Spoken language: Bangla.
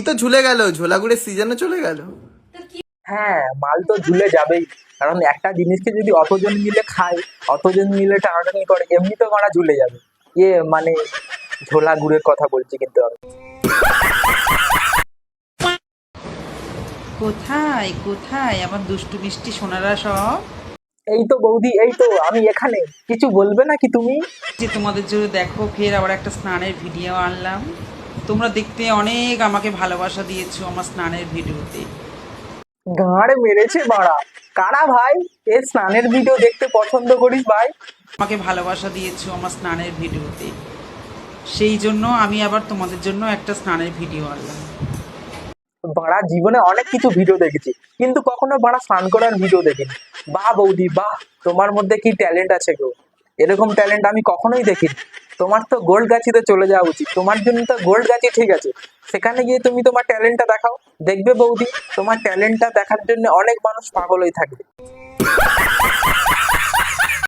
তো ঝুলে গেল, ঝোলাগুড়ির সিজনে চলে গেল। হ্যাঁ, মাল তো ঝুলে যাবেই। কারণ একটা জিনিসকে যদি অতজন মিলে খায়, অতজন মিলে টানাটানি করে, এমনি তো মারা ঝুলে যাবে। মানে ঝোলা গুড়ের কথা বলছি কিন্তু আমি। কোথায় কোথায় আমার দুষ্টু মিষ্টি সোনারা সব? এই তো বৌদি, এই তো আমি এখানে। কিছু বলবে নাকি তুমি? যে তোমাদের জন্য দেখো ফের আবার একটা স্নানের ভিডিও আনলাম। তোমরা দেখতে অনেক আমাকে ভালোবাসা দিয়েছো আমার স্নানের ভিডিওতে। গাঁড় মেরেছে বাড়া। কারা ভাই এই স্নানের ভিডিও দেখতে পছন্দ করিস ভাই? আমাকে ভালোবাসা দিয়েছো আমার স্নানের ভিডিওতে, সেই জন্য আমি আবার তোমাদের জন্য একটা স্নানের ভিডিও আনলাম। বাড়া জীবনে অনেক কিছু ভিডিও দেখেছি, কিন্তু কখনো বাড়া স্নান করার ভিডিও দেখিনি। বাহ বৌদি বাহ, তোমার মধ্যে কি ট্যালেন্ট আছে গো! এরকম ট্যালেন্ট আমি কখনোই দেখিনি। তোমার তো গোল্ড গাছিতে চলে যাওয়া উচিত। তোমার জন্য তো গোল্ড গাছি ঠিক আছে, সেখানে গিয়ে তুমি তোমার ট্যালেন্টটা দেখাও। দেখবে বৌদি, তোমার ট্যালেন্টটা দেখার জন্য অনেক মানুষ পাগল হয়ে থাকবে।